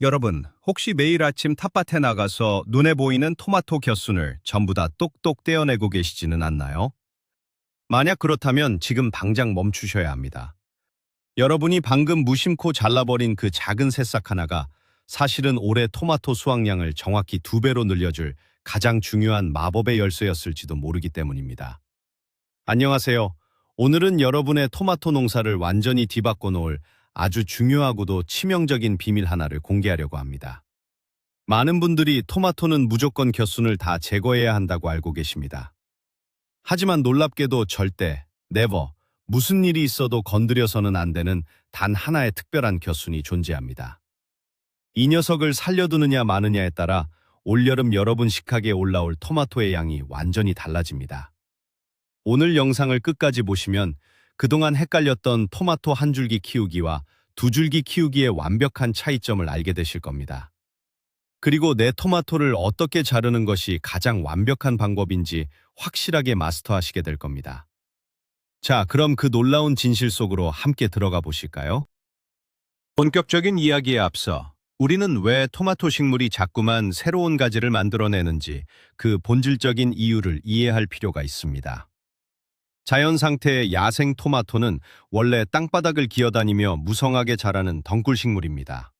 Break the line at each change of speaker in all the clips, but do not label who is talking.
여러분, 혹시 매일 아침 텃밭에 나가서 눈에 보이는 토마토 곁순을 전부 다 똑똑 떼어내고 계시지는 않나요? 만약 그렇다면 지금 당장 멈추셔야 합니다. 여러분이 방금 무심코 잘라버린 그 작은 새싹 하나가 사실은 올해 토마토 수확량을 정확히 2배로 늘려줄 가장 중요한 마법의 열쇠였을지도 모르기 때문입니다. 안녕하세요. 오늘은 여러분의 토마토 농사를 완전히 뒤바꿔 놓을 아주 중요하고도 치명적인 비밀 하나를 공개하려고 합니다. 많은 분들이 토마토는 무조건 곁순을 다 제거해야 한다고 알고 계십니다. 하지만 놀랍게도 절대, never, 무슨 일이 있어도 건드려서는 안 되는 단 하나의 특별한 곁순이 존재합니다. 이 녀석을 살려두느냐 마느냐에 따라 올여름 여러분 식탁에 올라올 토마토의 양이 완전히 달라집니다. 오늘 영상을 끝까지 보시면 그동안 헷갈렸던 토마토 한 줄기 키우기와 두 줄기 키우기의 완벽한 차이점을 알게 되실 겁니다. 그리고 내 토마토를 어떻게 자르는 것이 가장 완벽한 방법인지 확실하게 마스터하시게 될 겁니다. 자, 그럼 그 놀라운 진실 속으로 함께 들어가 보실까요? 본격적인 이야기에 앞서 우리는 왜 토마토 식물이 자꾸만 새로운 가지를 만들어내는지 그 본질적인 이유를 이해할 필요가 있습니다. 자연 상태의 야생 토마토는 원래 땅바닥을 기어다니며 무성하게 자라는 덩굴 식물입니다.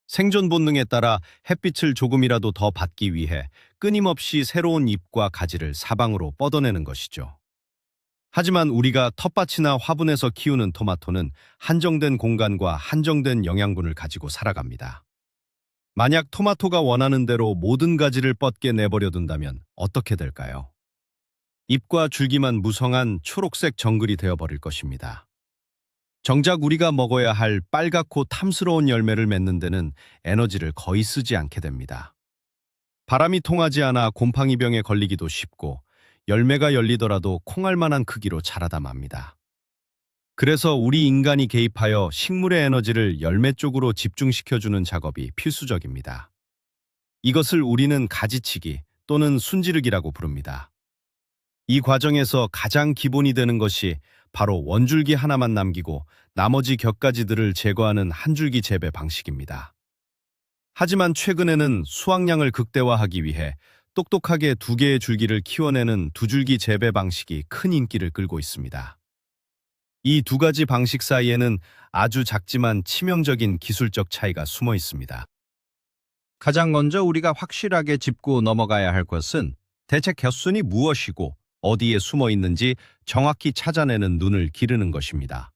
생존 본능에 따라 햇빛을 조금이라도 더 받기 위해 끊임없이 새로운 잎과 가지를 사방으로 뻗어내는 것이죠. 하지만 우리가 텃밭이나 화분에서 키우는 토마토는 한정된 공간과 한정된 영양분을 가지고 살아갑니다. 만약 토마토가 원하는 대로 모든 가지를 뻗게 내버려 둔다면 어떻게 될까요? 잎과 줄기만 무성한 초록색 정글이 되어버릴 것입니다. 정작 우리가 먹어야 할 빨갛고 탐스러운 열매를 맺는 데는 에너지를 거의 쓰지 않게 됩니다. 바람이 통하지 않아 곰팡이병에 걸리기도 쉽고 열매가 열리더라도 콩알만한 크기로 자라다 맙니다. 그래서 우리 인간이 개입하여 식물의 에너지를 열매 쪽으로 집중시켜주는 작업이 필수적입니다. 이것을 우리는 가지치기 또는 순지르기라고 부릅니다. 이 과정에서 가장 기본이 되는 것이 바로 원줄기 하나만 남기고 나머지 곁가지들을 제거하는 한줄기 재배 방식입니다. 하지만 최근에는 수확량을 극대화하기 위해 똑똑하게 2개의 줄기를 키워내는 두줄기 재배 방식이 큰 인기를 끌고 있습니다. 이 2가지 방식 사이에는 아주 작지만 치명적인 기술적 차이가 숨어 있습니다. 가장 먼저 우리가 확실하게 짚고 넘어가야 할 것은 대체 곁순이 무엇이고 어디에 숨어 있는지 정확히 찾아내는 눈을 기르는 것입니다.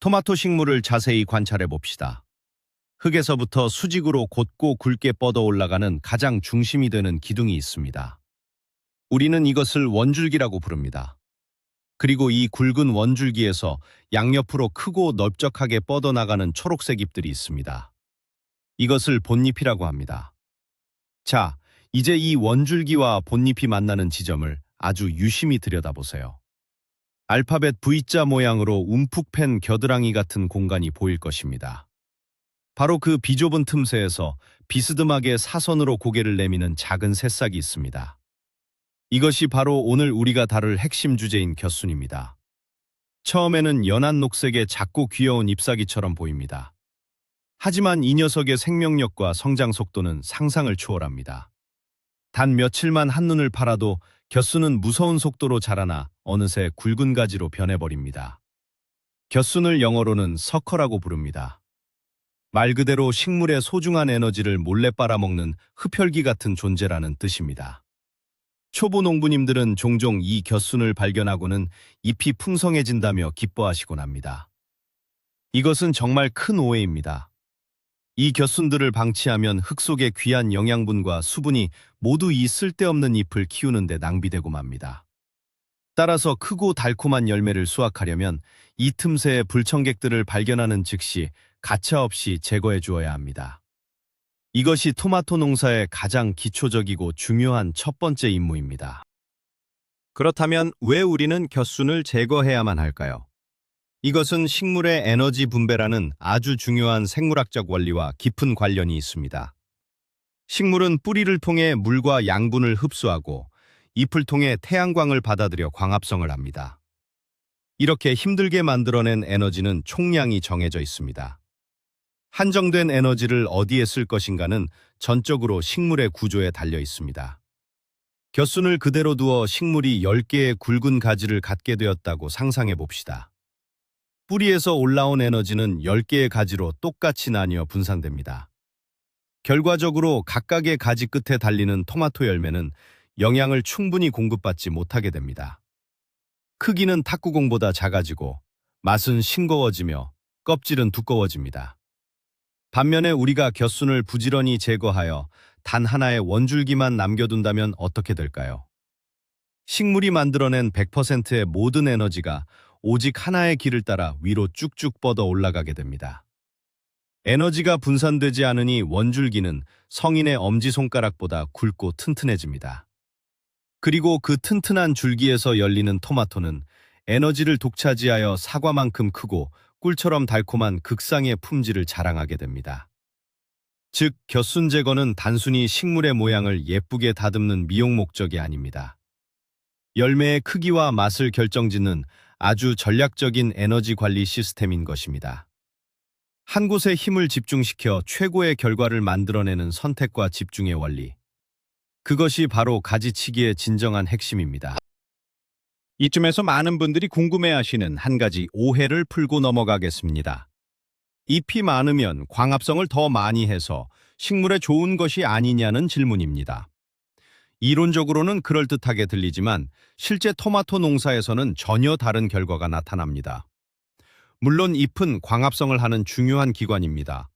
토마토 식물을 자세히 관찰해 봅시다. 흙에서부터 수직으로 곧고 굵게 뻗어 올라가는 가장 중심이 되는 기둥이 있습니다. 우리는 이것을 원줄기라고 부릅니다. 그리고 이 굵은 원줄기에서 양옆으로 크고 넓적하게 뻗어나가는 초록색 잎들이 있습니다. 이것을 본잎이라고 합니다. 자, 이제 이 원줄기와 본잎이 만나는 지점을 아주 유심히 들여다보세요. 알파벳 V자 모양으로 움푹 팬 겨드랑이 같은 공간이 보일 것입니다. 바로 그 비좁은 틈새에서 비스듬하게 사선으로 고개를 내미는 작은 새싹이 있습니다. 이것이 바로 오늘 우리가 다룰 핵심 주제인 곁순입니다. 처음에는 연한 녹색의 작고 귀여운 잎사귀처럼 보입니다. 하지만 이 녀석의 생명력과 성장 속도는 상상을 초월합니다. 단 며칠만 한눈을 팔아도 곁순은 무서운 속도로 자라나 어느새 굵은 가지로 변해버립니다. 곁순을 영어로는 서커라고 부릅니다. 말 그대로 식물의 소중한 에너지를 몰래 빨아먹는 흡혈귀 같은 존재라는 뜻입니다. 초보 농부님들은 종종 이 곁순을 발견하고는 잎이 풍성해진다며 기뻐하시곤 합니다. 이것은 정말 큰 오해입니다. 이 곁순들을 방치하면 흙 속의 귀한 영양분과 수분이 모두 이 쓸데없는 잎을 키우는 데 낭비되고 맙니다. 따라서 크고 달콤한 열매를 수확하려면 이 틈새의 불청객들을 발견하는 즉시 가차없이 제거해 주어야 합니다. 이것이 토마토 농사의 가장 기초적이고 중요한 첫 번째 임무입니다. 그렇다면 왜 우리는 곁순을 제거해야만 할까요? 이것은 식물의 에너지 분배라는 아주 중요한 생물학적 원리와 깊은 관련이 있습니다. 식물은 뿌리를 통해 물과 양분을 흡수하고 잎을 통해 태양광을 받아들여 광합성을 합니다. 이렇게 힘들게 만들어낸 에너지는 총량이 정해져 있습니다. 한정된 에너지를 어디에 쓸 것인가는 전적으로 식물의 구조에 달려 있습니다. 겨순을 그대로 두어 식물이 10개의 굵은 가지를 갖게 되었다고 상상해 봅시다. 뿌리에서 올라온 에너지는 10개의 가지로 똑같이 나뉘어 분산됩니다. 결과적으로 각각의 가지 끝에 달리는 토마토 열매는 영양을 충분히 공급받지 못하게 됩니다. 크기는 탁구공보다 작아지고 맛은 싱거워지며 껍질은 두꺼워집니다. 반면에 우리가 겨순을 부지런히 제거하여 단 하나의 원줄기만 남겨둔다면 어떻게 될까요? 식물이 만들어낸 100%의 모든 에너지가 오직 하나의 길을 따라 위로 쭉쭉 뻗어 올라가게 됩니다. 에너지가 분산되지 않으니 원줄기는 성인의 엄지손가락보다 굵고 튼튼해집니다. 그리고 그 튼튼한 줄기에서 열리는 토마토는 에너지를 독차지하여 사과만큼 크고 꿀처럼 달콤한 극상의 품질을 자랑하게 됩니다. 즉, 겨순 제거는 단순히 식물의 모양을 예쁘게 다듬는 미용 목적이 아닙니다. 열매의 크기와 맛을 결정짓는 아주 전략적인 에너지 관리 시스템인 것입니다. 한 곳에 힘을 집중시켜 최고의 결과를 만들어내는 선택과 집중의 원리. 그것이 바로 가지치기의 진정한 핵심입니다. 이쯤에서 많은 분들이 궁금해하시는 한 가지 오해를 풀고 넘어가겠습니다. 잎이 많으면 광합성을 더 많이 해서 식물에 좋은 것이 아니냐는 질문입니다. 이론적으로는 그럴듯하게 들리지만 실제 토마토 농사에서는 전혀 다른 결과가 나타납니다. 물론 잎은 광합성을 하는 중요한 기관입니다.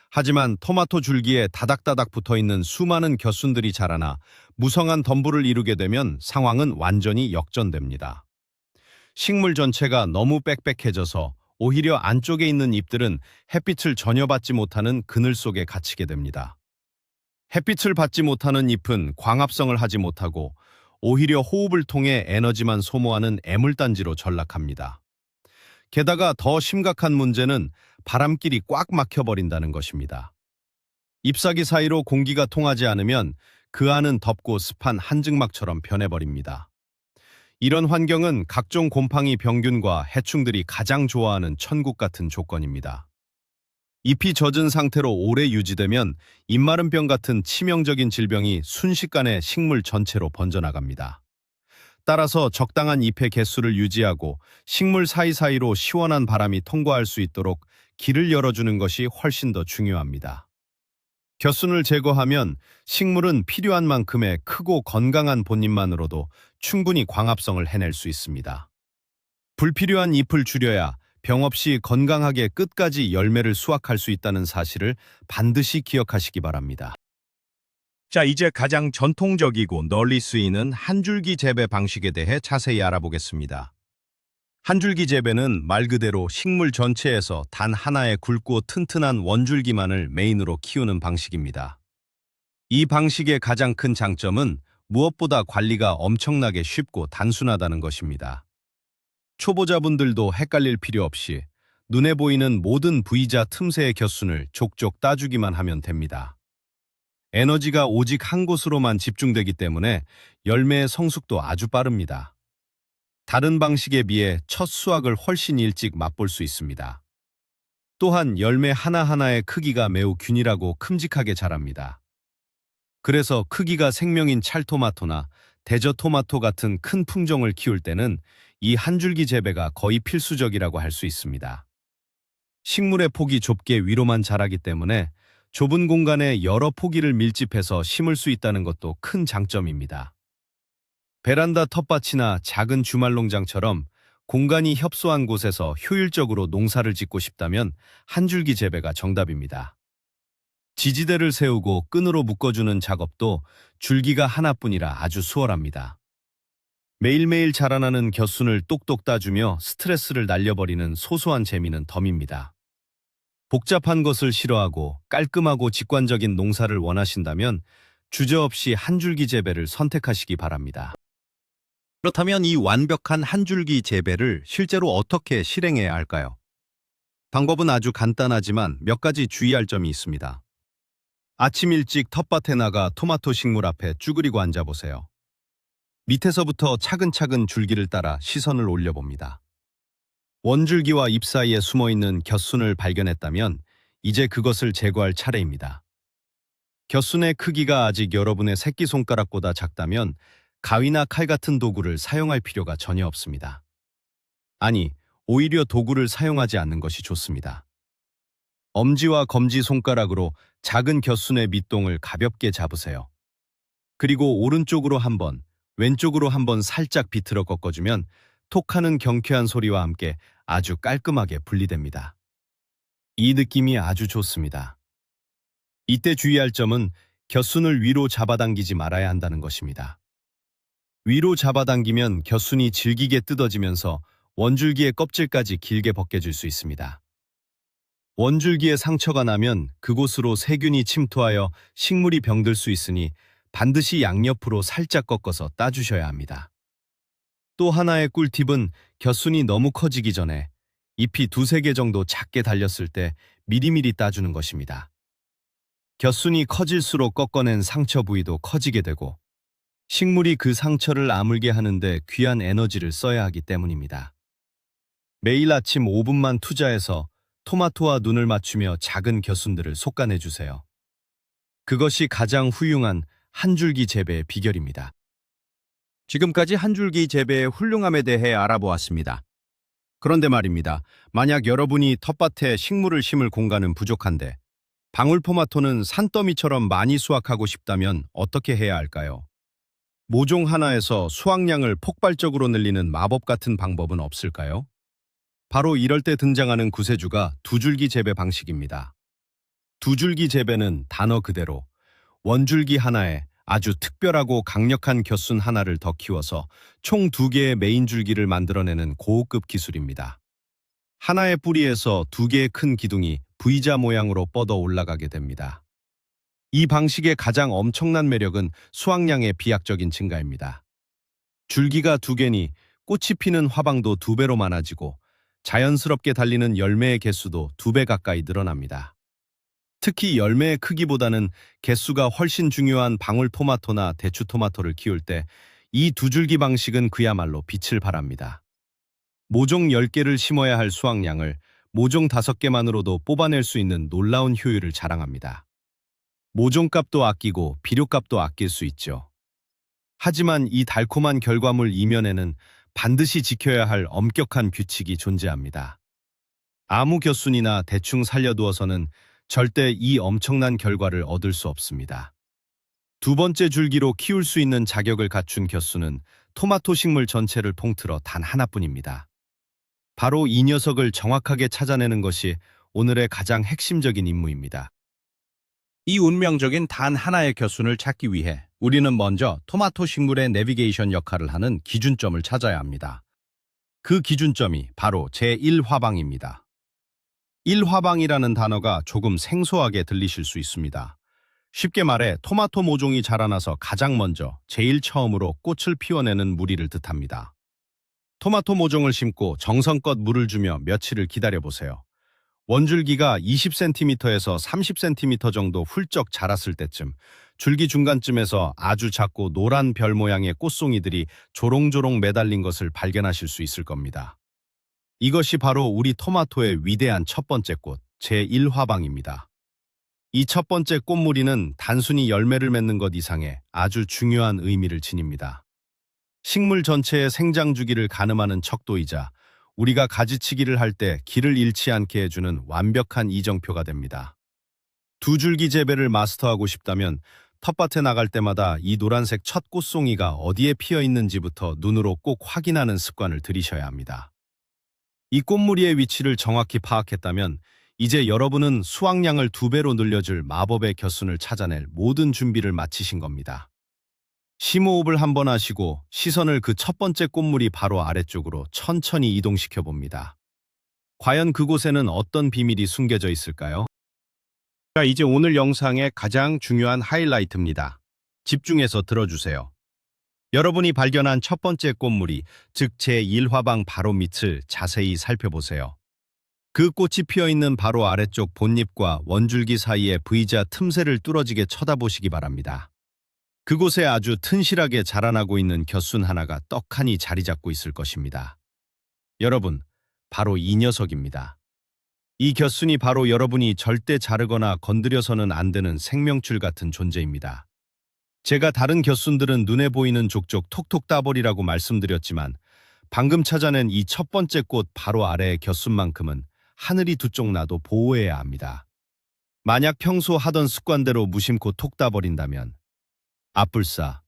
하지만 토마토 줄기에 다닥다닥 붙어있는 수많은 겨순들이 자라나 무성한 덤불을 이루게 되면 상황은 완전히 역전됩니다. 식물 전체가 너무 빽빽해져서 오히려 안쪽에 있는 잎들은 햇빛을 전혀 받지 못하는 그늘 속에 갇히게 됩니다. 햇빛을 받지 못하는 잎은 광합성을 하지 못하고 오히려 호흡을 통해 에너지만 소모하는 애물단지로 전락합니다. 게다가 더 심각한 문제는 바람길이 꽉 막혀버린다는 것입니다. 잎사귀 사이로 공기가 통하지 않으면 그 안은 덥고 습한 한증막처럼 변해버립니다. 이런 환경은 각종 곰팡이 병균과 해충들이 가장 좋아하는 천국 같은 조건입니다. 잎이 젖은 상태로 오래 유지되면 입마름병 같은 치명적인 질병이 순식간에 식물 전체로 번져나갑니다. 따라서 적당한 잎의 개수를 유지하고 식물 사이사이로 시원한 바람이 통과할 수 있도록 길을 열어주는 것이 훨씬 더 중요합니다. 겨순을 제거하면 식물은 필요한 만큼의 크고 건강한 본잎만으로도 충분히 광합성을 해낼 수 있습니다. 불필요한 잎을 줄여야 병 없이 건강하게 끝까지 열매를 수확할 수 있다는 사실을 반드시 기억하시기 바랍니다. 자, 이제 가장 전통적이고 널리 쓰이는 한줄기 재배 방식에 대해 자세히 알아보겠습니다. 한줄기 재배는 말 그대로 식물 전체에서 단 하나의 굵고 튼튼한 원줄기만을 메인으로 키우는 방식입니다. 이 방식의 가장 큰 장점은 무엇보다 관리가 엄청나게 쉽고 단순하다는 것입니다. 초보자분들도 헷갈릴 필요 없이 눈에 보이는 모든 V자 틈새의 겨순을 족족 따주기만 하면 됩니다. 에너지가 오직 한 곳으로만 집중되기 때문에 열매의 성숙도 아주 빠릅니다. 다른 방식에 비해 첫 수확을 훨씬 일찍 맛볼 수 있습니다. 또한 열매 하나하나의 크기가 매우 균일하고 큼직하게 자랍니다. 그래서 크기가 생명인 찰토마토나 대저토마토 같은 큰 품종을 키울 때는 이 한줄기 재배가 거의 필수적이라고 할 수 있습니다. 식물의 폭이 좁게 위로만 자라기 때문에 좁은 공간에 여러 포기를 밀집해서 심을 수 있다는 것도 큰 장점입니다. 베란다 텃밭이나 작은 주말농장처럼 공간이 협소한 곳에서 효율적으로 농사를 짓고 싶다면 한줄기 재배가 정답입니다. 지지대를 세우고 끈으로 묶어주는 작업도 줄기가 하나뿐이라 아주 수월합니다. 매일매일 자라나는 겨순을 똑똑 따주며 스트레스를 날려버리는 소소한 재미는 덤입니다. 복잡한 것을 싫어하고 깔끔하고 직관적인 농사를 원하신다면 주저없이 한줄기 재배를 선택하시기 바랍니다. 그렇다면 이 완벽한 한줄기 재배를 실제로 어떻게 실행해야 할까요? 방법은 아주 간단하지만 몇 가지 주의할 점이 있습니다. 아침 일찍 텃밭에 나가 토마토 식물 앞에 쭈그리고 앉아보세요. 밑에서부터 차근차근 줄기를 따라 시선을 올려봅니다. 원줄기와 잎 사이에 숨어있는 겨순을 발견했다면 이제 그것을 제거할 차례입니다. 겨순의 크기가 아직 여러분의 새끼손가락보다 작다면 가위나 칼 같은 도구를 사용할 필요가 전혀 없습니다. 아니, 오히려 도구를 사용하지 않는 것이 좋습니다. 엄지와 검지 손가락으로 작은 겨순의 밑동을 가볍게 잡으세요. 그리고 오른쪽으로 한 번, 왼쪽으로 한 번 살짝 비틀어 꺾어주면 톡하는 경쾌한 소리와 함께 아주 깔끔하게 분리됩니다. 이 느낌이 아주 좋습니다. 이때 주의할 점은 겨순을 위로 잡아당기지 말아야 한다는 것입니다. 위로 잡아당기면 겨순이 질기게 뜯어지면서 원줄기의 껍질까지 길게 벗겨질 수 있습니다. 원줄기에 상처가 나면 그곳으로 세균이 침투하여 식물이 병들 수 있으니 반드시 양옆으로 살짝 꺾어서 따주셔야 합니다. 또 하나의 꿀팁은 겨순이 너무 커지기 전에 잎이 두세 개 정도 작게 달렸을 때 미리미리 따주는 것입니다. 겨순이 커질수록 꺾어낸 상처 부위도 커지게 되고 식물이 그 상처를 아물게 하는데 귀한 에너지를 써야 하기 때문입니다. 매일 아침 5분만 투자해서 토마토와 눈을 맞추며 작은 겨순들을 솎아내주세요. 그것이 가장 훌륭한 한줄기 재배의 비결입니다. 지금까지 한줄기 재배의 훌륭함에 대해 알아보았습니다. 그런데 말입니다. 만약 여러분이 텃밭에 식물을 심을 공간은 부족한데 방울토마토는 산더미처럼 많이 수확하고 싶다면 어떻게 해야 할까요? 모종 하나에서 수확량을 폭발적으로 늘리는 마법 같은 방법은 없을까요? 바로 이럴 때 등장하는 구세주가 두줄기 재배 방식입니다. 두줄기 재배는 단어 그대로 원줄기 하나에 아주 특별하고 강력한 겨순 하나를 더 키워서 총 2개의 메인 줄기를 만들어내는 고급 기술입니다. 하나의 뿌리에서 2개의 큰 기둥이 V자 모양으로 뻗어 올라가게 됩니다. 이 방식의 가장 엄청난 매력은 수확량의 비약적인 증가입니다. 줄기가 2개니 꽃이 피는 화방도 2배로 많아지고 자연스럽게 달리는 열매의 개수도 2배 가까이 늘어납니다. 특히 열매의 크기보다는 개수가 훨씬 중요한 방울토마토나 대추토마토를 키울 때 이 두줄기 방식은 그야말로 빛을 발합니다. 모종 10개를 심어야 할 수확량을 모종 5개만으로도 뽑아낼 수 있는 놀라운 효율을 자랑합니다. 모종값도 아끼고 비료값도 아낄 수 있죠. 하지만 이 달콤한 결과물 이면에는 반드시 지켜야 할 엄격한 규칙이 존재합니다. 아무 겨순이나 대충 살려두어서는 절대 이 엄청난 결과를 얻을 수 없습니다. 2번째 줄기로 키울 수 있는 자격을 갖춘 겨순은 토마토 식물 전체를 통틀어 단 하나뿐입니다. 바로 이 녀석을 정확하게 찾아내는 것이 오늘의 가장 핵심적인 임무입니다. 이 운명적인 단 하나의 겨순을 찾기 위해 우리는 먼저 토마토 식물의 내비게이션 역할을 하는 기준점을 찾아야 합니다. 그 기준점이 바로 제1화방입니다. 1화방이라는 단어가 조금 생소하게 들리실 수 있습니다. 쉽게 말해 토마토 모종이 자라나서 가장 먼저 제일 처음으로 꽃을 피워내는 무리를 뜻합니다. 토마토 모종을 심고 정성껏 물을 주며 며칠을 기다려보세요. 원줄기가 20cm에서 30cm 정도 훌쩍 자랐을 때쯤 줄기 중간쯤에서 아주 작고 노란 별 모양의 꽃송이들이 조롱조롱 매달린 것을 발견하실 수 있을 겁니다. 이것이 바로 우리 토마토의 위대한 첫 번째 꽃, 제1화방입니다. 이 첫 번째 꽃무리는 단순히 열매를 맺는 것 이상의 아주 중요한 의미를 지닙니다. 식물 전체의 생장 주기를 가늠하는 척도이자 우리가 가지치기를 할 때 길을 잃지 않게 해주는 완벽한 이정표가 됩니다. 두줄기 재배를 마스터하고 싶다면 텃밭에 나갈 때마다 이 노란색 첫 꽃송이가 어디에 피어 있는지부터 눈으로 꼭 확인하는 습관을 들이셔야 합니다. 이 꽃무리의 위치를 정확히 파악했다면 이제 여러분은 수확량을 2배로 늘려줄 마법의 겨순을 찾아낼 모든 준비를 마치신 겁니다. 심호흡을 한번 하시고 시선을 그 첫 번째 꽃무리 바로 아래쪽으로 천천히 이동시켜 봅니다. 과연 그곳에는 어떤 비밀이 숨겨져 있을까요? 자, 이제 오늘 영상의 가장 중요한 하이라이트입니다. 집중해서 들어주세요. 여러분이 발견한 첫 번째 꽃무리, 즉 제1화방 바로 밑을 자세히 살펴보세요. 그 꽃이 피어있는 바로 아래쪽 본잎과 원줄기 사이의 V자 틈새를 뚫어지게 쳐다보시기 바랍니다. 그곳에 아주 튼실하게 자라나고 있는 겨순 하나가 떡하니 자리 잡고 있을 것입니다. 여러분, 바로 이 녀석입니다. 이 겨순이 바로 여러분이 절대 자르거나 건드려서는 안 되는 생명줄 같은 존재입니다. 제가 다른 겨순들은 눈에 보이는 족족 톡톡 따버리라고 말씀드렸지만 방금 찾아낸 이 첫 번째 꽃 바로 아래의 겨순만큼은 하늘이 두 쪽 나도 보호해야 합니다. 만약 평소 하던 습관대로 무심코 톡 따버린다면 앞불싸.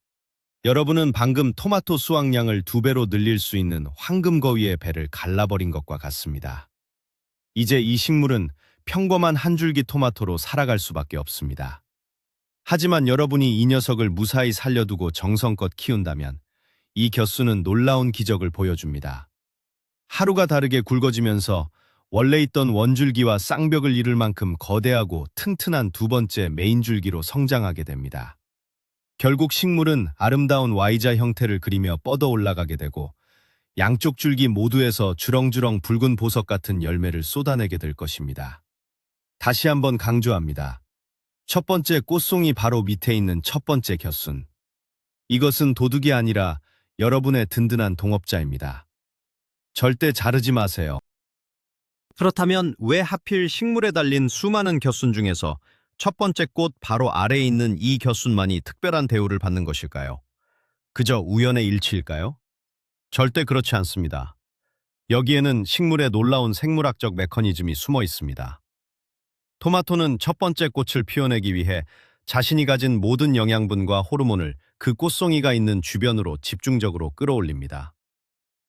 여러분은 방금 토마토 수확량을 2배로 늘릴 수 있는 황금거위의 배를 갈라버린 것과 같습니다. 이제 이 식물은 평범한 한 줄기 토마토로 살아갈 수밖에 없습니다. 하지만 여러분이 이 녀석을 무사히 살려두고 정성껏 키운다면 이 겨수는 놀라운 기적을 보여줍니다. 하루가 다르게 굵어지면서 원래 있던 원줄기와 쌍벽을 이룰 만큼 거대하고 튼튼한 두 번째 메인 줄기로 성장하게 됩니다. 결국 식물은 아름다운 Y자 형태를 그리며 뻗어 올라가게 되고 양쪽 줄기 모두에서 주렁주렁 붉은 보석 같은 열매를 쏟아내게 될 것입니다. 다시 한번 강조합니다. 첫 번째 꽃송이 바로 밑에 있는 첫 번째 겨순. 이것은 도둑이 아니라 여러분의 든든한 동업자입니다. 절대 자르지 마세요. 그렇다면 왜 하필 식물에 달린 수많은 겨순 중에서 첫 번째 꽃 바로 아래에 있는 이 겨순만이 특별한 대우를 받는 것일까요? 그저 우연의 일치일까요? 절대 그렇지 않습니다. 여기에는 식물의 놀라운 생물학적 메커니즘이 숨어 있습니다. 토마토는 첫 번째 꽃을 피워내기 위해 자신이 가진 모든 영양분과 호르몬을 그 꽃송이가 있는 주변으로 집중적으로 끌어올립니다.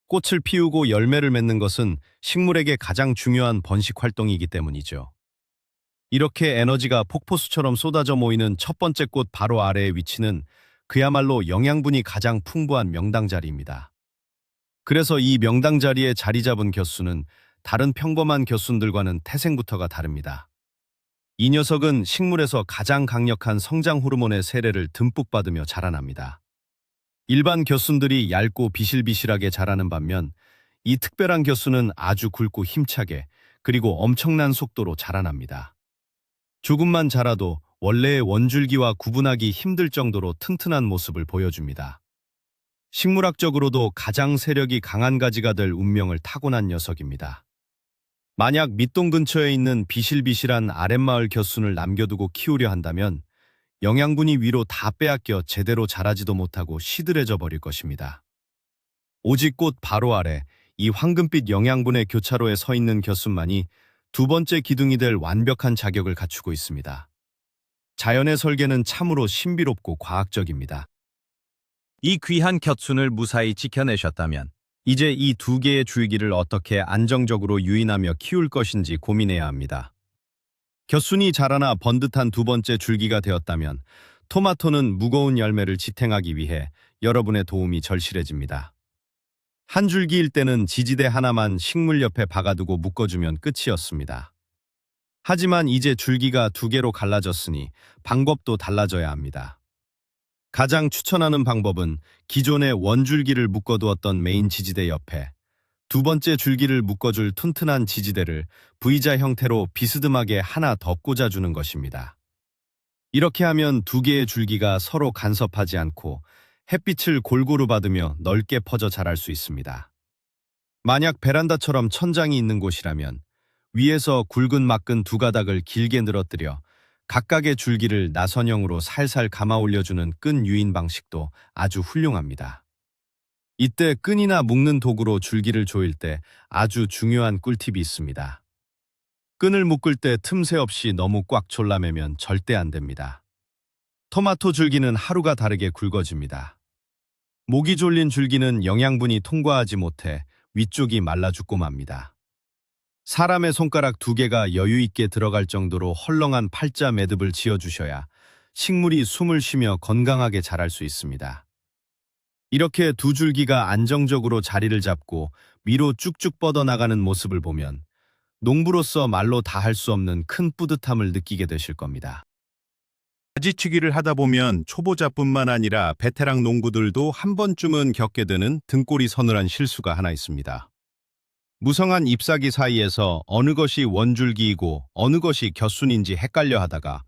꽃을 피우고 열매를 맺는 것은 식물에게 가장 중요한 번식 활동이기 때문이죠. 이렇게 에너지가 폭포수처럼 쏟아져 모이는 첫 번째 꽃 바로 아래의 위치는 그야말로 영양분이 가장 풍부한 명당 자리입니다. 그래서 이 명당 자리에 자리 잡은 겨순은 다른 평범한 겨순들과는 태생부터가 다릅니다. 이 녀석은 식물에서 가장 강력한 성장 호르몬의 세례를 듬뿍 받으며 자라납니다. 일반 겨순들이 얇고 비실비실하게 자라는 반면 이 특별한 겨순은 아주 굵고 힘차게 그리고 엄청난 속도로 자라납니다. 조금만 자라도 원래의 원줄기와 구분하기 힘들 정도로 튼튼한 모습을 보여줍니다. 식물학적으로도 가장 세력이 강한 가지가 될 운명을 타고난 녀석입니다. 만약 밑동 근처에 있는 비실비실한 아랫마을 겨순을 남겨두고 키우려 한다면 영양분이 위로 다 빼앗겨 제대로 자라지도 못하고 시들해져 버릴 것입니다. 오직 꽃 바로 아래 이 황금빛 영양분의 교차로에 서 있는 겨순만이 두 번째 기둥이 될 완벽한 자격을 갖추고 있습니다. 자연의 설계는 참으로 신비롭고 과학적입니다. 이 귀한 겨순을 무사히 지켜내셨다면 이제 이 두 개의 줄기를 어떻게 안정적으로 유인하며 키울 것인지 고민해야 합니다. 겨순이 자라나 번듯한 두 번째 줄기가 되었다면 토마토는 무거운 열매를 지탱하기 위해 여러분의 도움이 절실해집니다. 한 줄기일 때는 지지대 하나만 식물 옆에 박아두고 묶어주면 끝이었습니다. 하지만 이제 줄기가 두 개로 갈라졌으니 방법도 달라져야 합니다. 가장 추천하는 방법은 기존의 원줄기를 묶어두었던 메인 지지대 옆에 두 번째 줄기를 묶어줄 튼튼한 지지대를 V자 형태로 비스듬하게 하나 더 꽂아주는 것입니다. 이렇게 하면 두 개의 줄기가 서로 간섭하지 않고 햇빛을 골고루 받으며 넓게 퍼져 자랄 수 있습니다. 만약 베란다처럼 천장이 있는 곳이라면 위에서 굵은 막근 두 가닥을 길게 늘어뜨려 각각의 줄기를 나선형으로 살살 감아 올려주는 끈 유인 방식도 아주 훌륭합니다. 이때 끈이나 묶는 도구로 줄기를 조일 때 아주 중요한 꿀팁이 있습니다. 끈을 묶을 때 틈새 없이 너무 꽉 졸라매면 절대 안 됩니다. 토마토 줄기는 하루가 다르게 굵어집니다. 목이 졸린 줄기는 영양분이 통과하지 못해 위쪽이 말라 죽고 맙니다. 사람의 손가락 두 개가 여유 있게 들어갈 정도로 헐렁한 팔자 매듭을 지어주셔야 식물이 숨을 쉬며 건강하게 자랄 수 있습니다. 이렇게 두 줄기가 안정적으로 자리를 잡고 위로 쭉쭉 뻗어나가는 모습을 보면 농부로서 말로 다 할 수 없는 큰 뿌듯함을 느끼게 되실 겁니다.
가지치기를 하다 보면 초보자뿐만 아니라 베테랑 농부들도 한 번쯤은 겪게 되는 등골이 서늘한 실수가 하나 있습니다. 무성한 잎사귀 사이에서 어느 것이 원줄기이고 어느 것이 겨순인지 헷갈려 하다가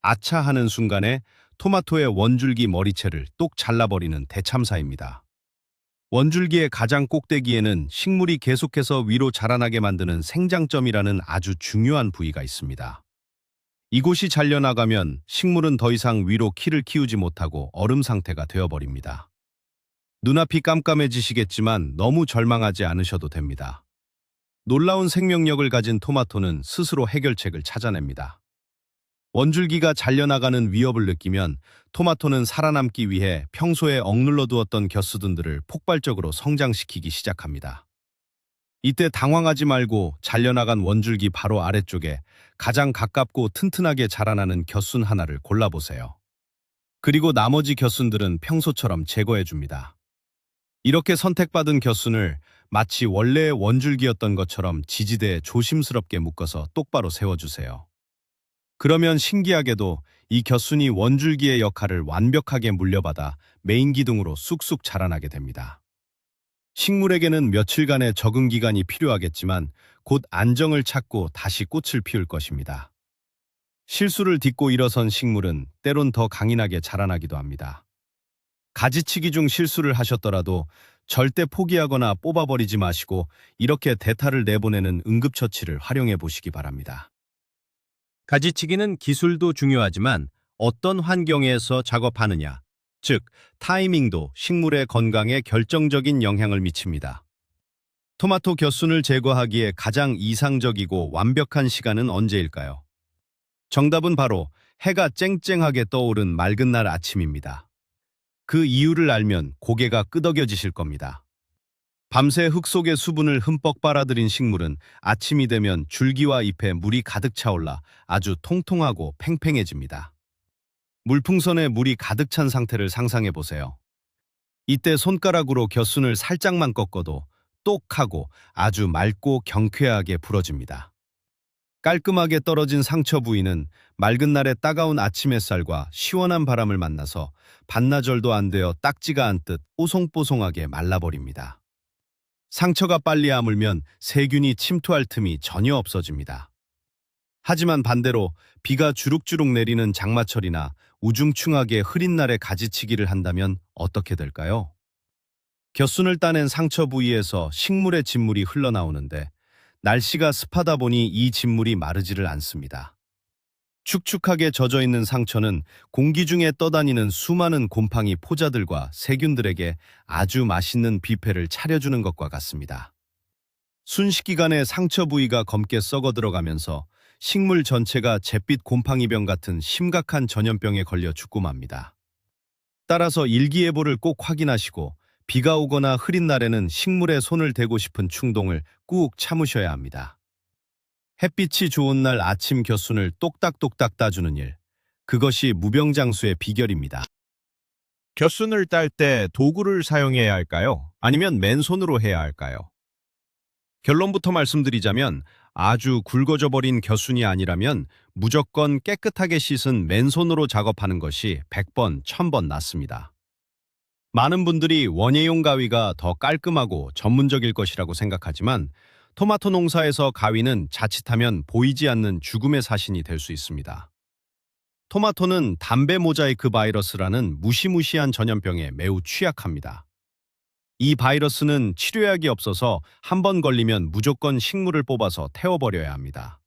아차 하는 순간에 토마토의 원줄기 머리채를 똑 잘라버리는 대참사입니다.
원줄기의 가장 꼭대기에는 식물이 계속해서 위로 자라나게 만드는 생장점이라는 아주 중요한 부위가 있습니다. 이곳이 잘려나가면 식물은 더 이상 위로 키를 키우지 못하고 얼음 상태가 되어버립니다. 눈앞이 깜깜해지시겠지만 너무 절망하지 않으셔도 됩니다. 놀라운 생명력을 가진 토마토는 스스로 해결책을 찾아냅니다. 원줄기가 잘려나가는 위협을 느끼면 토마토는 살아남기 위해 평소에 억눌러 두었던 곁수든들을 폭발적으로 성장시키기 시작합니다. 이때 당황하지 말고 잘려나간 원줄기 바로 아래쪽에 가장 가깝고 튼튼하게 자라나는 곁순 하나를 골라보세요. 그리고 나머지 곁순들은 평소처럼 제거해줍니다. 이렇게 선택받은 곁순을 마치 원래의 원줄기였던 것처럼 지지대에 조심스럽게 묶어서 똑바로 세워주세요. 그러면 신기하게도 이 곁순이 원줄기의 역할을 완벽하게 물려받아 메인 기둥으로 쑥쑥 자라나게 됩니다. 식물에게는 며칠간의 적응 기간이 필요하겠지만 곧 안정을 찾고 다시 꽃을 피울 것입니다. 실수를 딛고 일어선 식물은 때론 더 강인하게 자라나기도 합니다. 가지치기 중 실수를 하셨더라도 절대 포기하거나 뽑아버리지 마시고 이렇게 대타를 내보내는 응급처치를 활용해 보시기 바랍니다. 가지치기는 기술도 중요하지만 어떤 환경에서 작업하느냐, 즉 타이밍도 식물의 건강에 결정적인 영향을 미칩니다. 토마토 곁순을 제거하기에 가장 이상적이고 완벽한 시간은 언제일까요? 정답은 바로 해가 쨍쨍하게 떠오른 맑은 날 아침입니다. 그 이유를 알면 고개가 끄덕여지실 겁니다. 밤새 흙 속의 수분을 흠뻑 빨아들인 식물은 아침이 되면 줄기와 잎에 물이 가득 차올라 아주 통통하고 팽팽해집니다. 물풍선에 물이 가득 찬 상태를 상상해 보세요. 이때 손가락으로 곁순을 살짝만 꺾어도 똑 하고 아주 맑고 경쾌하게 부러집니다. 깔끔하게 떨어진 상처 부위는 맑은 날의 따가운 아침 햇살과 시원한 바람을 만나서 반나절도 안 되어 딱지가 않듯 뽀송뽀송하게 말라버립니다. 상처가 빨리 아물면 세균이 침투할 틈이 전혀 없어집니다. 하지만 반대로 비가 주룩주룩 내리는 장마철이나 우중충하게 흐린 날에 가지치기를 한다면 어떻게 될까요? 곁순을 따낸 상처 부위에서 식물의 진물이 흘러나오는데 날씨가 습하다 보니 이 진물이 마르지를 않습니다. 축축하게 젖어 있는 상처는 공기 중에 떠다니는 수많은 곰팡이 포자들과 세균들에게 아주 맛있는 뷔페를 차려주는 것과 같습니다. 순식기간에 상처 부위가 검게 썩어 들어가면서 식물 전체가 잿빛 곰팡이병 같은 심각한 전염병에 걸려 죽고 맙니다. 따라서 일기예보를 꼭 확인하시고 비가 오거나 흐린 날에는 식물에 손을 대고 싶은 충동을 꾹 참으셔야 합니다. 햇빛이 좋은 날 아침 곁순을 똑딱똑딱 따주는 일, 그것이 무병장수의 비결입니다. 곁순을 딸 때 도구를 사용해야 할까요? 아니면 맨손으로 해야 할까요? 결론부터 말씀드리자면 아주 굵어져 버린 곁순이 아니라면 무조건 깨끗하게 씻은 맨손으로 작업하는 것이 100번, 1000번 낫습니다. 많은 분들이 원예용 가위가 더 깔끔하고 전문적일 것이라고 생각하지만 토마토 농사에서 가위는 자칫하면 보이지 않는 죽음의 사신이 될 수 있습니다. 토마토는 담배 모자이크 바이러스라는 무시무시한 전염병에 매우 취약합니다. 이 바이러스는 치료약이 없어서 한 번 걸리면 무조건 식물을 뽑아서 태워버려야 합니다.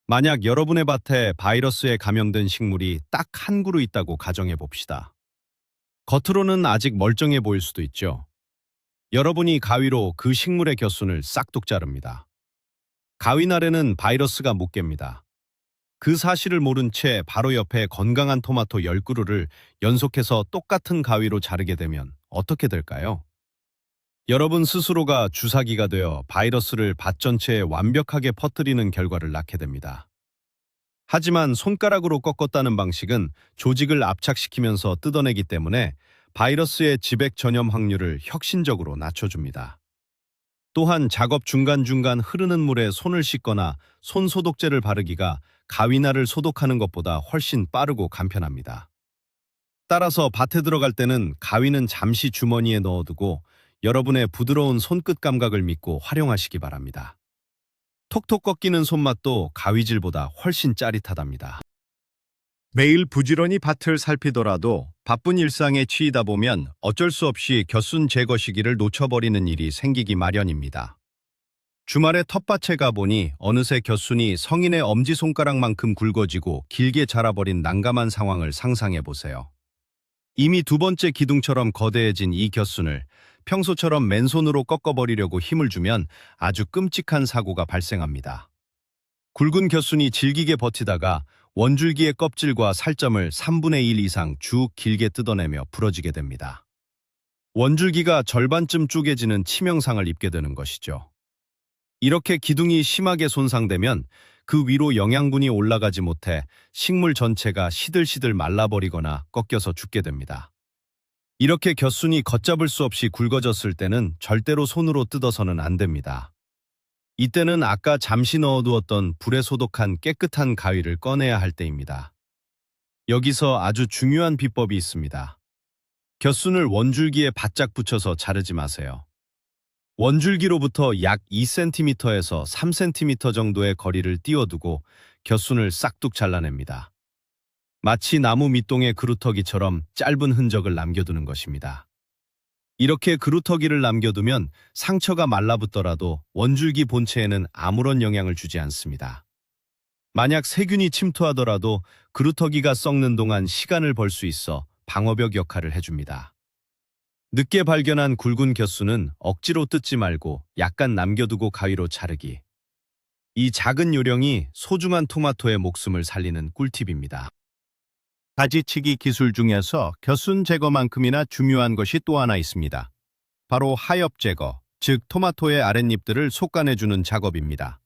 만약 여러분의 밭에 바이러스에 감염된 식물이 딱 한 그루 있다고 가정해 봅시다. 겉으로는 아직 멀쩡해 보일 수도 있죠. 여러분이 가위로 그 식물의 곁순을 싹둑 자릅니다. 가위날에는 바이러스가 못 갭니다. 그 사실을 모른 채 바로 옆에 건강한 토마토 10그루를 연속해서 똑같은 가위로 자르게 되면 어떻게 될까요? 여러분 스스로가 주사기가 되어 바이러스를 밭 전체에 완벽하게 퍼뜨리는 결과를 낳게 됩니다. 하지만 손가락으로 꺾었다는 방식은 조직을 압착시키면서 뜯어내기 때문에 바이러스의 지백 전염 확률을 혁신적으로 낮춰줍니다. 또한 작업 중간중간 흐르는 물에 손을 씻거나 손 소독제를 바르기가 가위날을 소독하는 것보다 훨씬 빠르고 간편합니다. 따라서 밭에 들어갈 때는 가위는 잠시 주머니에 넣어두고 여러분의 부드러운 손끝 감각을 믿고 활용하시기 바랍니다. 톡톡 꺾이는 손맛도 가위질보다 훨씬 짜릿하답니다. 매일 부지런히 밭을 살피더라도 바쁜 일상에 치이다 보면 어쩔 수 없이 겨순 제거 시기를 놓쳐버리는 일이 생기기 마련입니다. 주말에 텃밭에 가보니 어느새 겨순이 성인의 엄지손가락만큼 굵어지고 길게 자라버린 난감한 상황을 상상해보세요. 이미 두 번째 기둥처럼 거대해진 이 겨순을 평소처럼 맨손으로 꺾어버리려고 힘을 주면 아주 끔찍한 사고가 발생합니다. 굵은 겨순이 질기게 버티다가 원줄기의 껍질과 살점을 3분의 1 이상 쭉 길게 뜯어내며 부러지게 됩니다. 원줄기가 절반쯤 쪼개지는 치명상을 입게 되는 것이죠. 이렇게 기둥이 심하게 손상되면 그 위로 영양분이 올라가지 못해 식물 전체가 시들시들 말라버리거나 꺾여서 죽게 됩니다. 이렇게 겨순이 걷잡을 수 없이 굵어졌을 때는 절대로 손으로 뜯어서는 안 됩니다. 이때는 아까 잠시 넣어두었던 불에 소독한 깨끗한 가위를 꺼내야 할 때입니다. 여기서 아주 중요한 비법이 있습니다. 겨순을 원줄기에 바짝 붙여서 자르지 마세요. 원줄기로부터 약 2cm에서 3cm 정도의 거리를 띄워두고 겨순을 싹둑 잘라냅니다. 마치 나무 밑동의 그루터기처럼 짧은 흔적을 남겨두는 것입니다. 이렇게 그루터기를 남겨두면 상처가 말라붙더라도 원줄기 본체에는 아무런 영향을 주지 않습니다. 만약 세균이 침투하더라도 그루터기가 썩는 동안 시간을 벌 수 있어 방어벽 역할을 해줍니다. 늦게 발견한 굵은 겨순은 억지로 뜯지 말고 약간 남겨두고 가위로 자르기. 이 작은 요령이 소중한 토마토의 목숨을 살리는 꿀팁입니다.
가지치기 기술 중에서 겨순 제거만큼이나 중요한 것이 또 하나 있습니다. 바로 하엽 제거, 즉 토마토의 아랫잎들을 속간해주는 작업입니다.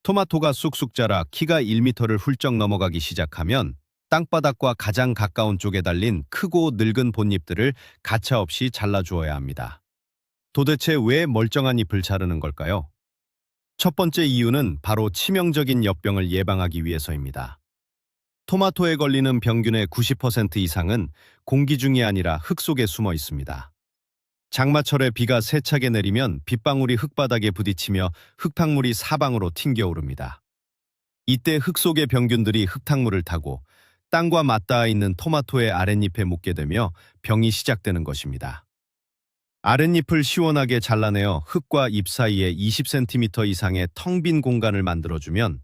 토마토가 쑥쑥 자라 키가 1m를 훌쩍 넘어가기 시작하면 땅바닥과 가장 가까운 쪽에 달린 크고 늙은 본잎들을 가차없이 잘라주어야 합니다. 도대체 왜 멀쩡한 잎을 자르는 걸까요? 첫 번째 이유는 바로 치명적인 엽병을 예방하기 위해서입니다. 토마토에 걸리는 병균의 90% 이상은 공기 중이 아니라 흙 속에 숨어 있습니다. 장마철에 비가 세차게 내리면 빗방울이 흙바닥에 부딪히며 흙탕물이 사방으로 튕겨오릅니다. 이때 흙 속의 병균들이 흙탕물을 타고 땅과 맞닿아 있는 토마토의 아랫잎에 묻게 되며 병이 시작되는 것입니다. 아랫잎을 시원하게 잘라내어 흙과 잎 사이에 20cm 이상의 텅 빈 공간을 만들어주면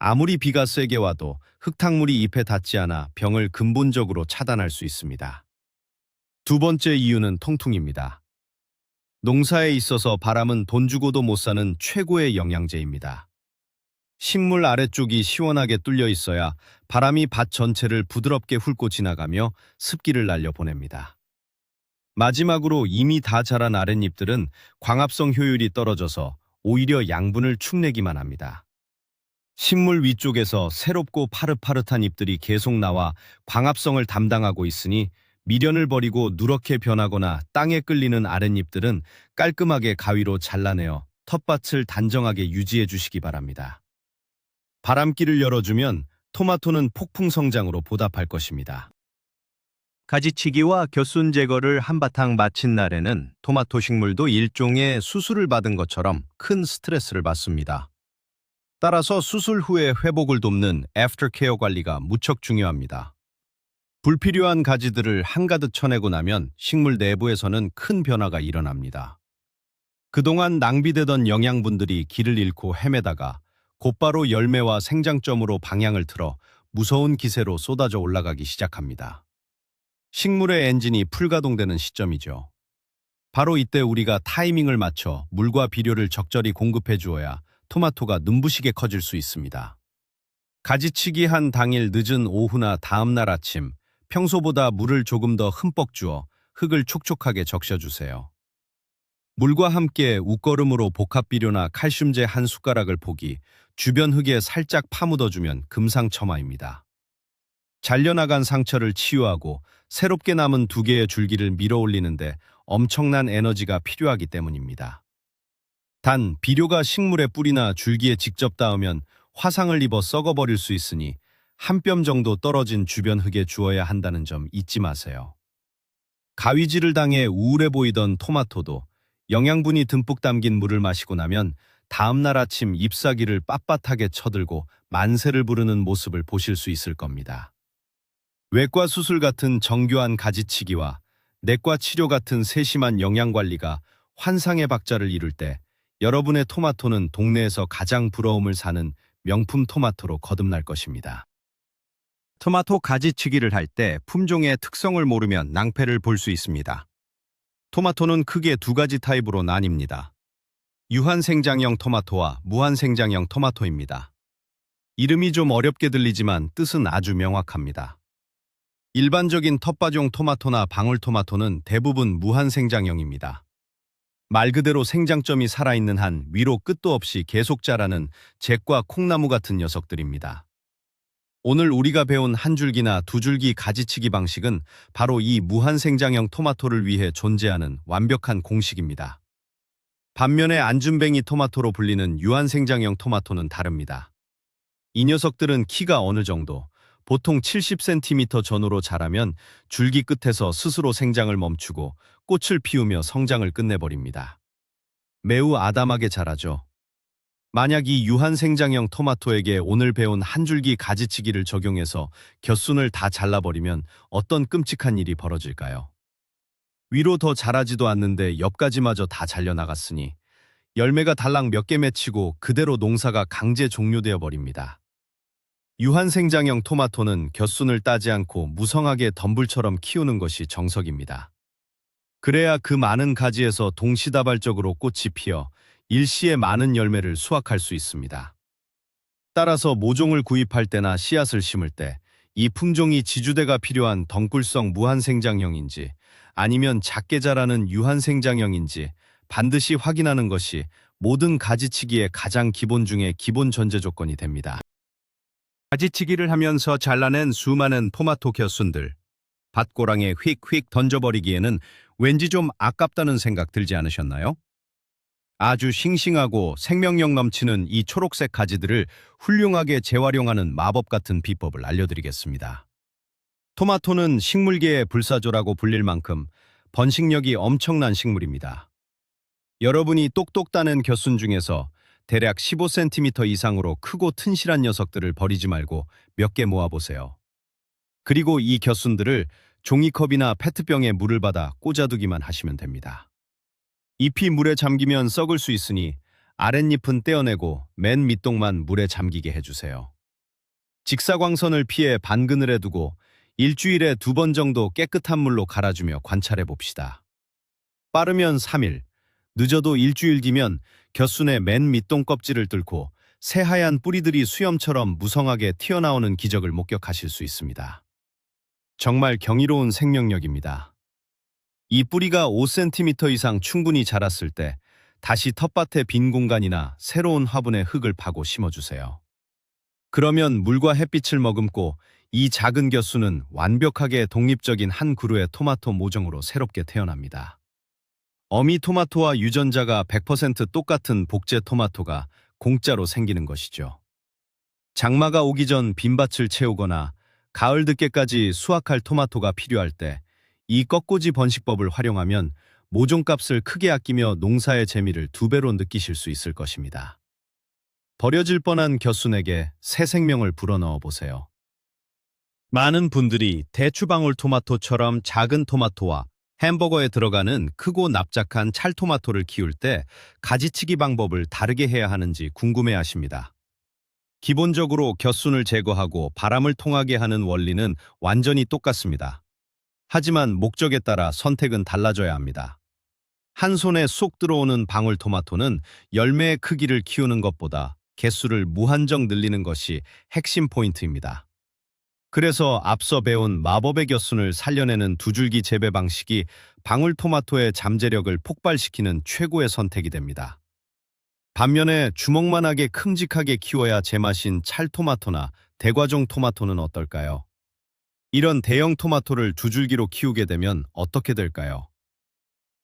아무리 비가 세게 와도 흙탕물이 잎에 닿지 않아 병을 근본적으로 차단할 수 있습니다. 두 번째 이유는 통풍입니다. 농사에 있어서 바람은 돈 주고도 못 사는 최고의 영양제입니다. 식물 아래쪽이 시원하게 뚫려 있어야 바람이 밭 전체를 부드럽게 훑고 지나가며 습기를 날려보냅니다. 마지막으로 이미 다 자란 아랫잎들은 광합성 효율이 떨어져서 오히려 양분을 축내기만 합니다. 식물 위쪽에서 새롭고 파릇파릇한 잎들이 계속 나와 광합성을 담당하고 있으니 미련을 버리고 누렇게 변하거나 땅에 끌리는 아랫잎들은 깔끔하게 가위로 잘라내어 텃밭을 단정하게 유지해 주시기 바랍니다. 바람길을 열어주면 토마토는 폭풍 성장으로 보답할 것입니다. 가지치기와 겨순 제거를 한바탕 마친 날에는 토마토 식물도 일종의 수술을 받은 것처럼 큰 스트레스를 받습니다. 따라서 수술 후에 회복을 돕는 애프터케어 관리가 무척 중요합니다. 불필요한 가지들을 한가득 쳐내고 나면 식물 내부에서는 큰 변화가 일어납니다. 그동안 낭비되던 영양분들이 길을 잃고 헤매다가 곧바로 열매와 생장점으로 방향을 틀어 무서운 기세로 쏟아져 올라가기 시작합니다. 식물의 엔진이 풀가동되는 시점이죠. 바로 이때 우리가 타이밍을 맞춰 물과 비료를 적절히 공급해 주어야 토마토가 눈부시게 커질 수 있습니다. 가지치기 한 당일 늦은 오후나 다음날 아침, 평소보다 물을 조금 더 흠뻑 주어 흙을 촉촉하게 적셔주세요. 물과 함께 웃거름으로 복합비료나 칼슘제 한 숟가락을 포기, 주변 흙에 살짝 파묻어주면 금상첨화입니다. 잘려나간 상처를 치유하고 새롭게 남은 두 개의 줄기를 밀어 올리는데 엄청난 에너지가 필요하기 때문입니다. 단, 비료가 식물의 뿌리나 줄기에 직접 닿으면 화상을 입어 썩어버릴 수 있으니 한 뼘 정도 떨어진 주변 흙에 주어야 한다는 점 잊지 마세요. 가위질을 당해 우울해 보이던 토마토도 영양분이 듬뿍 담긴 물을 마시고 나면 다음날 아침 잎사귀를 빳빳하게 쳐들고 만세를 부르는 모습을 보실 수 있을 겁니다.
외과 수술 같은 정교한 가지치기와 내과 치료 같은 세심한 영양관리가 환상의 박자를 이룰 때 여러분의 토마토는 동네에서 가장 부러움을 사는 명품 토마토로 거듭날 것입니다. 토마토 가지치기를 할 때 품종의 특성을 모르면 낭패를 볼 수 있습니다. 토마토는 크게 두 가지 타입으로 나뉩니다. 유한생장형 토마토와 무한생장형 토마토입니다. 이름이 좀 어렵게 들리지만 뜻은 아주 명확합니다. 일반적인 텃밭용 토마토나 방울토마토는 대부분 무한생장형입니다. 말 그대로 생장점이 살아있는 한 위로 끝도 없이 계속 자라는 잭과 콩나무 같은 녀석들입니다. 오늘 우리가 배운 한 줄기나 두 줄기 가지치기 방식은 바로 이 무한생장형 토마토를 위해 존재하는 완벽한 공식입니다. 반면에 안준뱅이 토마토로 불리는 유한생장형 토마토는 다릅니다. 이 녀석들은 키가 어느 정도, 보통 70cm 전후로 자라면 줄기 끝에서 스스로 생장을 멈추고 꽃을 피우며 성장을 끝내버립니다. 매우 아담하게 자라죠. 만약 이 유한생장형 토마토에게 오늘 배운 한 줄기 가지치기를 적용해서 곁순을 다 잘라버리면 어떤 끔찍한 일이 벌어질까요? 위로 더 자라지도 않는데 옆가지마저 다 잘려나갔으니 열매가 달랑 몇 개 맺히고 그대로 농사가 강제 종료되어 버립니다. 유한생장형 토마토는 곁순을 따지 않고 무성하게 덤불처럼 키우는 것이 정석입니다. 그래야 그 많은 가지에서 동시다발적으로 꽃이 피어 일시에 많은 열매를 수확할 수 있습니다. 따라서 모종을 구입할 때나 씨앗을 심을 때 이 품종이 지주대가 필요한 덩굴성 무한생장형인지 아니면 작게 자라는 유한생장형인지 반드시 확인하는 것이 모든 가지치기의 가장 기본 중의 기본 전제 조건이 됩니다. 가지치기를 하면서 잘라낸 수많은 토마토 곁순들, 밭고랑에 휙휙 던져버리기에는 왠지 좀 아깝다는 생각 들지 않으셨나요? 아주 싱싱하고 생명력 넘치는 이 초록색 가지들을 훌륭하게 재활용하는 마법 같은 비법을 알려드리겠습니다. 토마토는 식물계의 불사조라고 불릴 만큼 번식력이 엄청난 식물입니다. 여러분이 똑똑 따낸 곁순 중에서 대략 15cm 이상으로 크고 튼실한 녀석들을 버리지 말고 몇 개 모아보세요. 그리고 이 곁순들을 종이컵이나 페트병에 물을 받아 꽂아두기만 하시면 됩니다. 잎이 물에 잠기면 썩을 수 있으니 아랫잎은 떼어내고 맨 밑동만 물에 잠기게 해주세요. 직사광선을 피해 반그늘에 두고 일주일에 2번 정도 깨끗한 물로 갈아주며 관찰해 봅시다. 빠르면 3일, 늦어도 일주일 뒤면 곁순의 맨 밑동 껍질을 뚫고 새하얀 뿌리들이 수염처럼 무성하게 튀어나오는 기적을 목격하실 수 있습니다. 정말 경이로운 생명력입니다. 이 뿌리가 5cm 이상 충분히 자랐을 때 다시 텃밭의 빈 공간이나 새로운 화분에 흙을 파고 심어주세요. 그러면 물과 햇빛을 머금고 이 작은 곁순은 완벽하게 독립적인 한 그루의 토마토 모종으로 새롭게 태어납니다. 어미 토마토와 유전자가 100% 똑같은 복제 토마토가 공짜로 생기는 것이죠. 장마가 오기 전 빈밭을 채우거나 가을 늦게까지 수확할 토마토가 필요할 때 이 꺾꽂이 번식법을 활용하면 모종값을 크게 아끼며 농사의 재미를 2배로 느끼실 수 있을 것입니다. 버려질 뻔한 곁순에게 새 생명을 불어넣어 보세요. 많은 분들이 대추방울 토마토처럼 작은 토마토와 햄버거에 들어가는 크고 납작한 찰토마토를 키울 때 가지치기 방법을 다르게 해야 하는지 궁금해하십니다. 기본적으로 곁순을 제거하고 바람을 통하게 하는 원리는 완전히 똑같습니다. 하지만 목적에 따라 선택은 달라져야 합니다. 한 손에 쏙 들어오는 방울토마토는 열매의 크기를 키우는 것보다 개수를 무한정 늘리는 것이 핵심 포인트입니다. 그래서 앞서 배운 마법의 곁순을 살려내는 두줄기 재배 방식이 방울토마토의 잠재력을 폭발시키는 최고의 선택이 됩니다. 반면에 주먹만하게 큼직하게 키워야 제맛인 찰토마토나 대과종 토마토는 어떨까요? 이런 대형 토마토를 두 줄기로 키우게 되면 어떻게 될까요?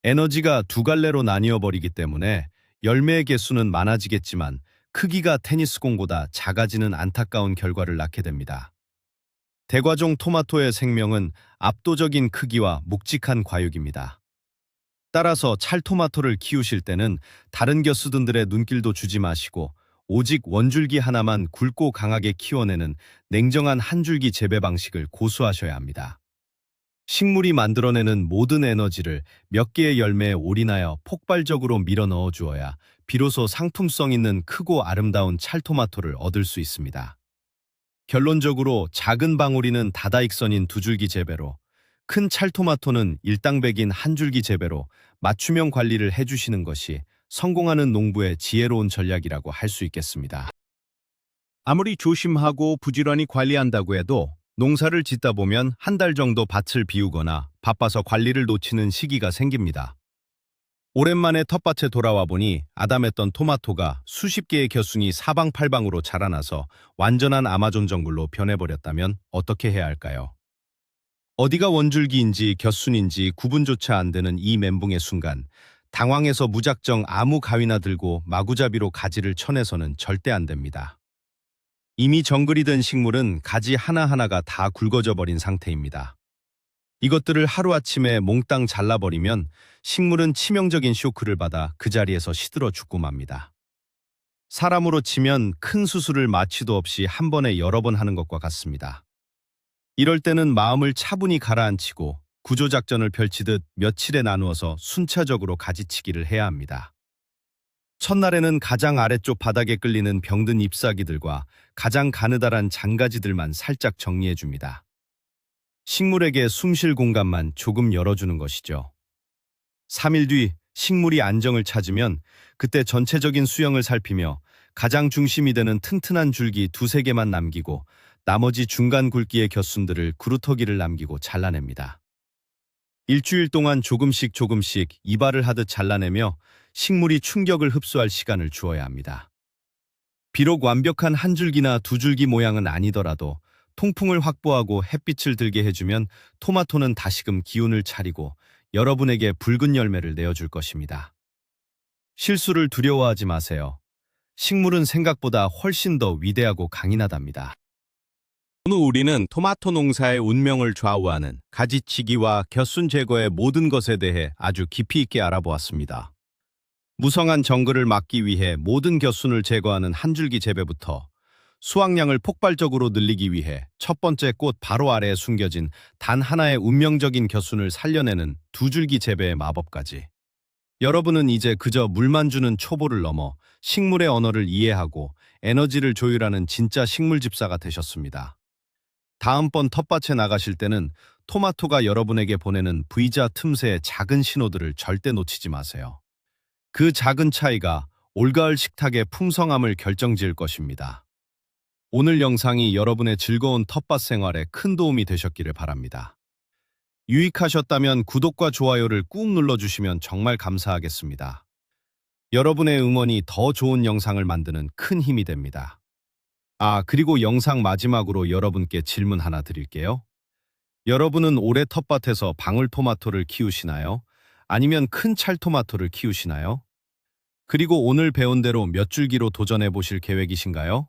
에너지가 두 갈래로 나뉘어 버리기 때문에 열매의 개수는 많아지겠지만 크기가 테니스공보다 작아지는 안타까운 결과를 낳게 됩니다. 대과종 토마토의 생명은 압도적인 크기와 묵직한 과육입니다. 따라서 찰토마토를 키우실 때는 다른 곁수들의 눈길도 주지 마시고 오직 원줄기 하나만 굵고 강하게 키워내는 냉정한 한줄기 재배 방식을 고수하셔야 합니다. 식물이 만들어내는 모든 에너지를 몇 개의 열매에 올인하여 폭발적으로 밀어 넣어 주어야 비로소 상품성 있는 크고 아름다운 찰토마토를 얻을 수 있습니다. 결론적으로 작은 방울이는 다다익선인 두줄기 재배로, 큰 찰토마토는 일당백인 한줄기 재배로 맞춤형 관리를 해주시는 것이 성공하는 농부의 지혜로운 전략이라고 할 수 있겠습니다. 아무리 조심하고 부지런히 관리한다고 해도 농사를 짓다 보면 한 달 정도 밭을 비우거나 바빠서 관리를 놓치는 시기가 생깁니다. 오랜만에 텃밭에 돌아와 보니 아담했던 토마토가 수십 개의 겨순이 사방팔방으로 자라나서 완전한 아마존 정글로 변해버렸다면 어떻게 해야 할까요? 어디가 원줄기인지 겨순인지 구분조차 안 되는 이 멘붕의 순간, 당황해서 무작정 아무 가위나 들고 마구잡이로 가지를 쳐내서는 절대 안 됩니다. 이미 정글이 된 식물은 가지 하나하나가 다 굵어져 버린 상태입니다. 이것들을 하루아침에 몽땅 잘라버리면 식물은 치명적인 쇼크를 받아 그 자리에서 시들어 죽고 맙니다. 사람으로 치면 큰 수술을 마취도 없이 한 번에 여러 번 하는 것과 같습니다. 이럴 때는 마음을 차분히 가라앉히고 구조작전을 펼치듯 며칠에 나누어서 순차적으로 가지치기를 해야 합니다. 첫날에는 가장 아래쪽 바닥에 끌리는 병든 잎사귀들과 가장 가느다란 장가지들만 살짝 정리해줍니다. 식물에게 숨쉴 공간만 조금 열어주는 것이죠. 3일 뒤 식물이 안정을 찾으면 그때 전체적인 수영을 살피며 가장 중심이 되는 튼튼한 줄기 두세 개만 남기고 나머지 중간 굵기의 겨순들을 구루터기를 남기고 잘라냅니다. 일주일 동안 조금씩 이발을 하듯 잘라내며 식물이 충격을 흡수할 시간을 주어야 합니다. 비록 완벽한 한 줄기나 두 줄기 모양은 아니더라도 통풍을 확보하고 햇빛을 들게 해주면 토마토는 다시금 기운을 차리고 여러분에게 붉은 열매를 내어줄 것입니다. 실수를 두려워하지 마세요. 식물은 생각보다 훨씬 더 위대하고 강인하답니다. 오늘 우리는 토마토 농사의 운명을 좌우하는 가지치기와 겨순 제거의 모든 것에 대해 아주 깊이 있게 알아보았습니다. 무성한 정글을 막기 위해 모든 겨순을 제거하는 한줄기 재배부터 수확량을 폭발적으로 늘리기 위해 첫 번째 꽃 바로 아래에 숨겨진 단 하나의 운명적인 겨순을 살려내는 두줄기 재배의 마법까지. 여러분은 이제 그저 물만 주는 초보를 넘어 식물의 언어를 이해하고 에너지를 조율하는 진짜 식물 집사가 되셨습니다. 다음번 텃밭에 나가실 때는 토마토가 여러분에게 보내는 V자 틈새의 작은 신호들을 절대 놓치지 마세요. 그 작은 차이가 올가을 식탁의 풍성함을 결정지을 것입니다. 오늘 영상이 여러분의 즐거운 텃밭 생활에 큰 도움이 되셨기를 바랍니다. 유익하셨다면 구독과 좋아요를 꾹 눌러주시면 정말 감사하겠습니다. 여러분의 응원이 더 좋은 영상을 만드는 큰 힘이 됩니다. 그리고 영상 마지막으로 여러분께 질문 하나 드릴게요. 여러분은 올해 텃밭에서 방울토마토를 키우시나요? 아니면 큰 찰토마토를 키우시나요? 그리고 오늘 배운 대로 몇 줄기로 도전해 보실 계획이신가요?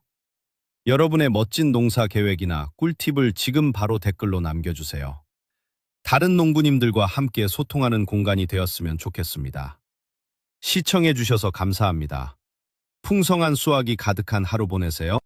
여러분의 멋진 농사 계획이나 꿀팁을 지금 바로 댓글로 남겨주세요. 다른 농부님들과 함께 소통하는 공간이 되었으면 좋겠습니다. 시청해 주셔서 감사합니다. 풍성한 수확이 가득한 하루 보내세요.